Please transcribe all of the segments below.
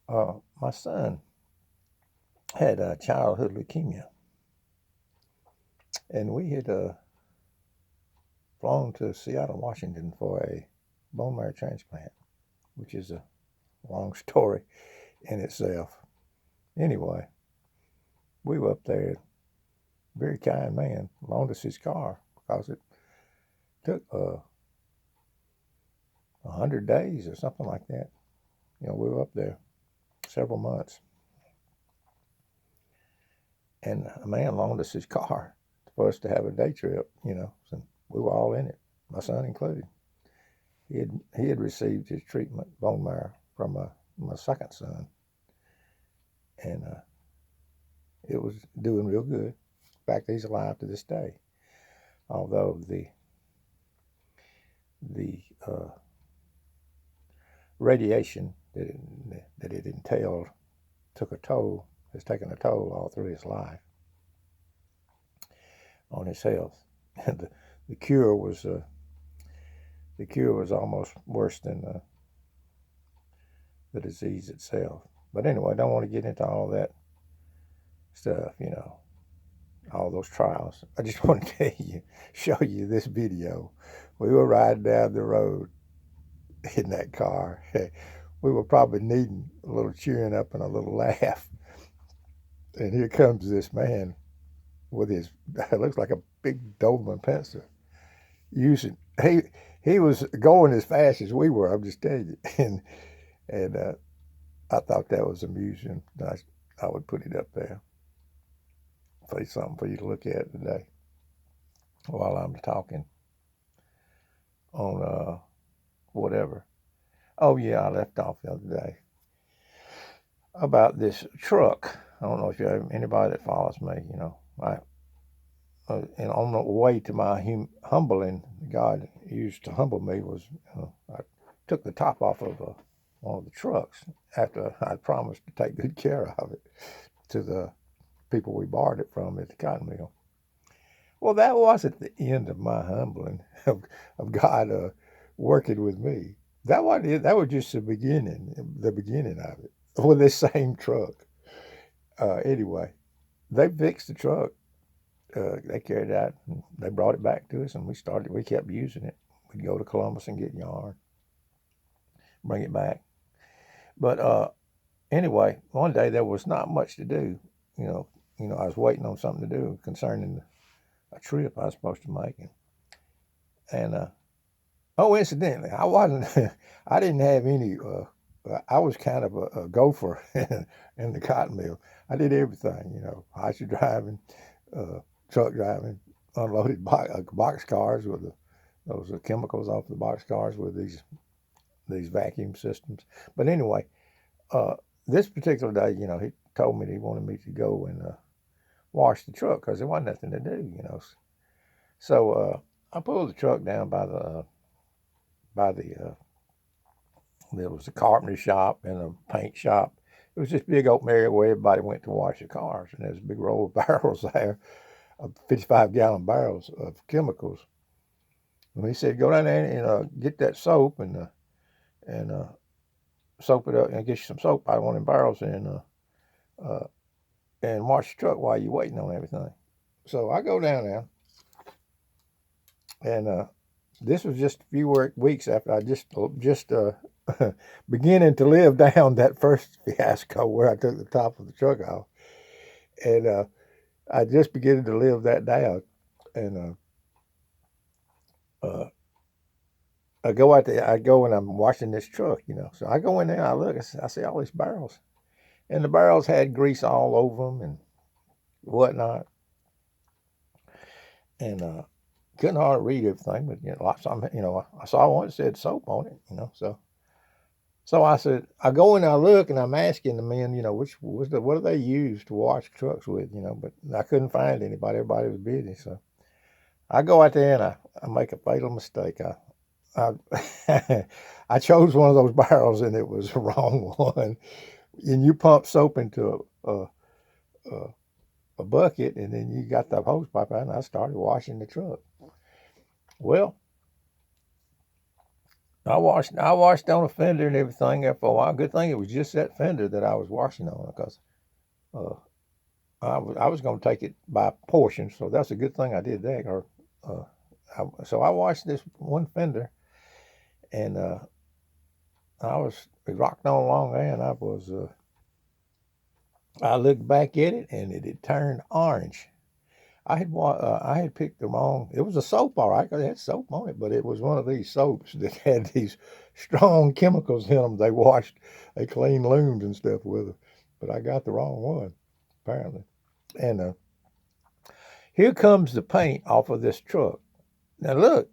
My son had childhood leukemia, and we had flown to Seattle, Washington for a bone marrow transplant, which is a long story in itself. Anyway, we were up there. Very kind man loaned us his car because it took 100 days or something like that. We were up there several months, and a man loaned us his car for us to have a day trip. So we were all in it, my son included. He had received his treatment, bone marrow, from my second son, and it was doing real good. In fact, he's alive to this day, although the radiation that it entailed has taken a toll all through his life on his health. And the cure was almost worse than the disease itself. But anyway, I don't want to get into all that stuff, all those trials. I just want to show you this video. We were riding down the road in that car. We were probably needing a little cheering up and a little laugh. And here comes this man with his, it looks like a big Doberman pencil. Using, he was going as fast as we were, I'm just telling you. And I thought that was amusing. I would put it up there. Say something for you to look at today while I'm talking on whatever. Oh yeah, I left off the other day about this truck. I don't know if you have anybody that follows me. And on the way to my humbling, God used to humble me was I took the top off of one of the trucks after I promised to take good care of it to the people we borrowed it from at the cotton mill. Well, that wasn't the end of my humbling of God working with me. That was just the beginning of it with this same truck. Anyway, they fixed the truck. They carried it out and they brought it back to us, and we kept using it. We'd go to Columbus and get yarn, bring it back. But anyway, one day there was not much to do. I was waiting on something to do concerning a trip I was supposed to make. And incidentally, I wasn't, I didn't have any, I was kind of a gopher in the cotton mill. I did everything, hossie driving, truck driving, unloaded box cars with those chemicals off the box cars with these vacuum systems. But anyway, this particular day, he told me that he wanted me to go and wash the truck because there wasn't nothing to do. So I pulled the truck down by there was a carpentry shop and a paint shop. It was this big open area where everybody went to wash their cars, and there's a big row of barrels there, of 55-gallon barrels of chemicals. And he said, "Go down there and get that soap and soap it up and get you some soap out of one of them barrels and wash the truck while you're waiting on everything." So I go down there, and this was just a few weeks after I just beginning to live down that first fiasco where I took the top of the truck off, and I just beginning to live that down, and I go out there. I go and I'm washing this truck, So I go in there. I look. I see all these barrels, and the barrels had grease all over them and whatnot, and couldn't hardly read everything. But lots of them, I saw one that said soap on it, So I said, I go and I look and I'm asking the men, what do they use to wash trucks with, but I couldn't find anybody. Everybody was busy. So I go out there and I make a fatal mistake. I I chose one of those barrels and it was the wrong one. And you pump soap into a bucket and then you got the hose pipe out and I started washing the truck. Well, I washed on a fender and everything there for a while. Good thing it was just that fender that I was washing on, because uh, I was going to take it by portion, so that's a good thing I did that. Or so I washed this one fender, and we rocked on along there, and I looked back at it, and it had turned orange. I had picked the wrong. It was a soap, all right, 'cause it had soap on it, but it was one of these soaps that had these strong chemicals in them. They cleaned looms and stuff with them, but I got the wrong one, apparently. And here comes the paint off of this truck. Now look,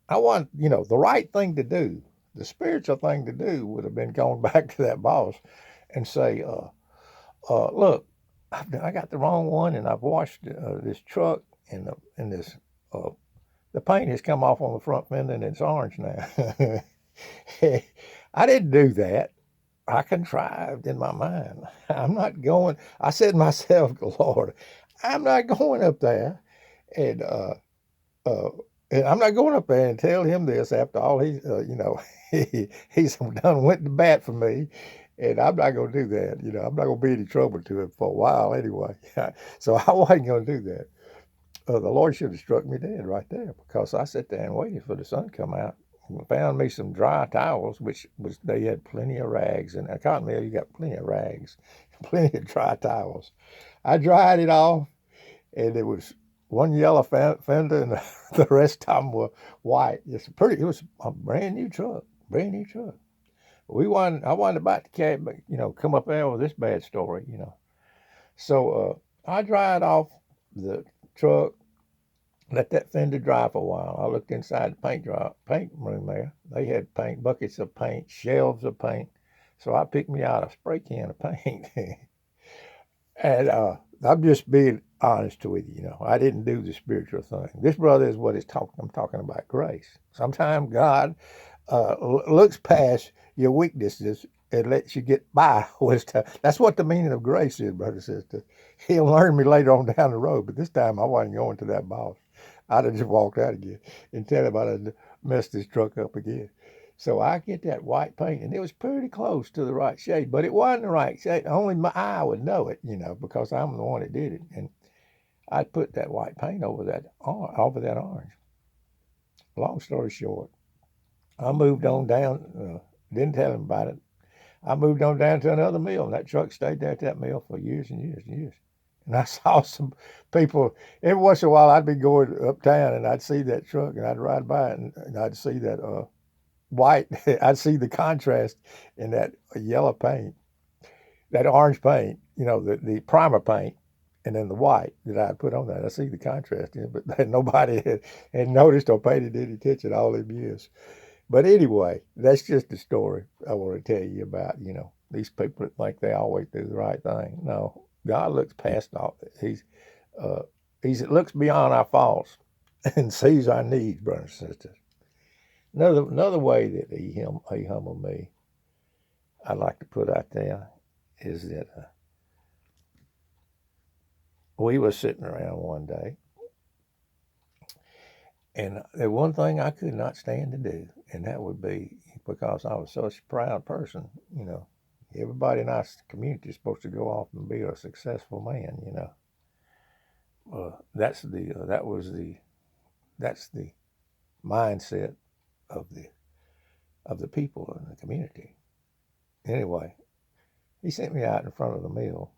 I want, the right thing to do, the spiritual thing to do would have been going back to that boss and say, look, I got the wrong one, and I've washed this truck, and this the paint has come off on the front fender, and it's orange now. I didn't do that. I contrived in my mind. I'm not going. I said to myself, Lord, I'm not going up there, and uh, and I'm not going up there and tell him this after all he's done went to bat for me, and I'm not going to do that. I'm not going to be any trouble to him for a while anyway. So I wasn't going to do that. The Lord should have struck me dead right there, because I sat there and waited for the sun to come out. And found me some dry towels, they had plenty of rags. And at Cotton Mill, you got plenty of rags, plenty of dry towels. I dried it off, and it was one yellow fender, and the rest of them were white. It was a brand new truck. I wasn't about to come up there with this bad story. So I dried off the truck, let that fender dry for a while. I looked inside the paint room there. They had paint, buckets of paint, shelves of paint. So I picked me out a spray can of paint. And I'm just being honest with you. I didn't do the spiritual thing. This, brother, is what I'm talking about, grace. Sometimes God looks past your weaknesses and lets you get by with stuff. That's what the meaning of grace is, brother and sister. He'll learn me later on down the road, but this time I wasn't going to that boss. I'd have just walked out again and tell him I'd messed this truck up again. So I get that white paint, and it was pretty close to the right shade, but it wasn't the right shade. Only my eye would know it, because I'm the one that did it. And I'd put that white paint over that orange. Long story short, I moved on down, didn't tell him about it. I moved on down to another mill, and that truck stayed there at that mill for years and years and years. And I saw some people, every once in a while I'd be going uptown, and I'd see that truck, and I'd ride by it, and I'd see that white, I'd see the contrast in that yellow paint, that orange paint, the primer paint, and then the white that I'd put on that. I see the contrast in it, but nobody had noticed or paid any attention all them years. But anyway, that's just a story I want to tell you about, these people that think they always do the right thing. No, God looks past all. He looks beyond our faults and sees our needs, brothers and sisters. Another way that he humbled me, I'd like to put out there, is that we were sitting around one day, and the one thing I could not stand to do, and that would be, because I was such a proud person, everybody in our community is supposed to go off and be a successful man, that's the mindset of the people in the community. Anyway, he sent me out in front of the mill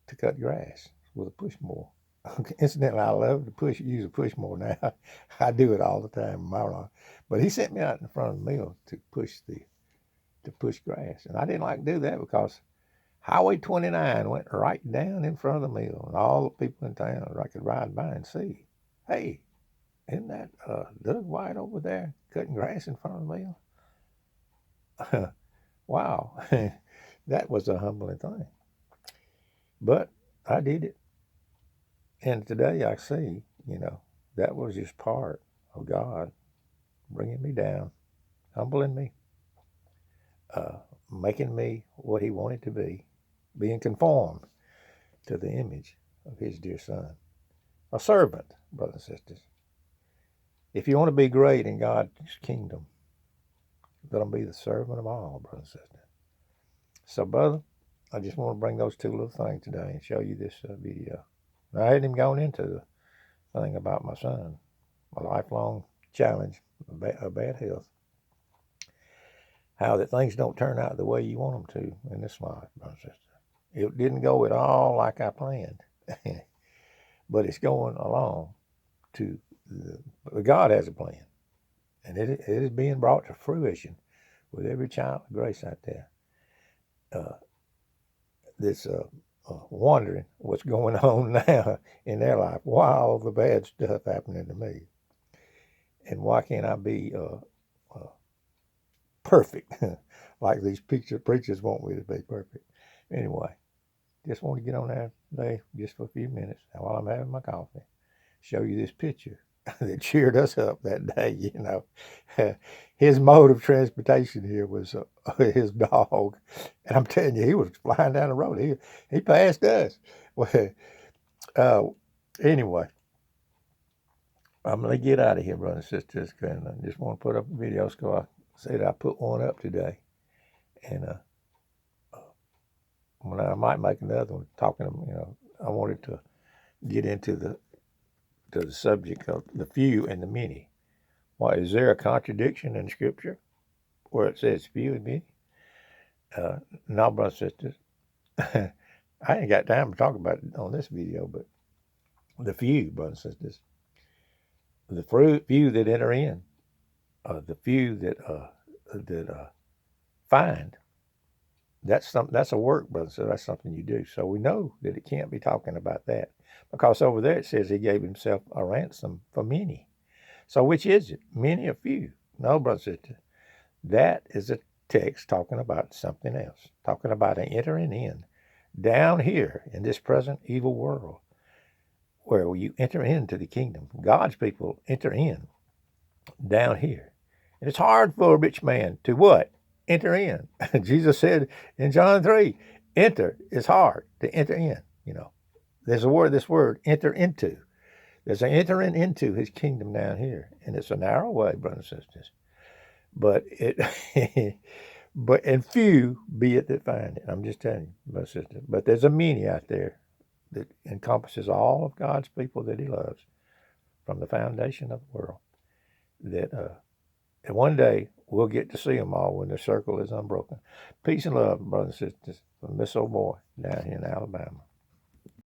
to cut grass with a push mower. Incidentally, I love to use a push mower now. I do it all the time in my life. But he sent me out in front of the mill to push grass, and I didn't like to do that because Highway 29 went right down in front of the mill, and all the people in town I could ride by and see, hey, isn't that Doug White over there cutting grass in front of the mill? Wow, that was a humbling thing. But I did it. And today I see, that was just part of God bringing me down, humbling me, making me what he wanted to be, being conformed to the image of his dear son. A servant, brothers and sisters. If you want to be great in God's kingdom, going to be the servant of all, brother and sister. So, brother, I just want to bring those two little things today and show you this video. Now, I hadn't even gone into the thing about my son, my lifelong challenge of bad health. How that things don't turn out the way you want them to in this life, brother and sister. It didn't go at all like I planned, but it's going along to God has a plan, and it is being brought to fruition with every child of grace out there. That's wondering what's going on now in their life. Why all the bad stuff happening to me, and why can't I be perfect like these preachers want me to be perfect? Anyway, just want to get on there today just for a few minutes while I'm having my coffee, show you this picture that cheered us up that day. You know, his mode of transportation here was his dog, and I'm telling you, he was flying down the road. He passed us. Well, anyway, I'm gonna get out of here, brothers and sisters. And I just want to put up a video, so I said I put one up today, and when I might make another one talking. You know, I wanted to get into the subject of the few and the many. Why, is there a contradiction in Scripture where it says few and many? No, brothers and sisters. I ain't got time to talk about it on this video, but the few, brothers and sisters, the few that enter in, the few that find, that's a work, brothers and sisters. That's something you do. So we know that it can't be talking about that, because over there it says he gave himself a ransom for many. So which is it? Many or few? No, brothers and sisters. That is a text talking about something else, talking about an entering in down here in this present evil world, where you enter into the kingdom. God's people enter in down here. And it's hard for a rich man to what? Enter in. Jesus said in John 3, enter is hard to enter in. You know, there's this word, enter into. There's an entering into his kingdom down here. And it's a narrow way, brothers and sisters. But and few be it that find it. I'm just telling you, brothers and sisters. But there's a many out there that encompasses all of God's people that he loves from the foundation of the world. That one day we'll get to see them all when the circle is unbroken. Peace and love, brothers and sisters, from Miss Old Boy down here in Alabama.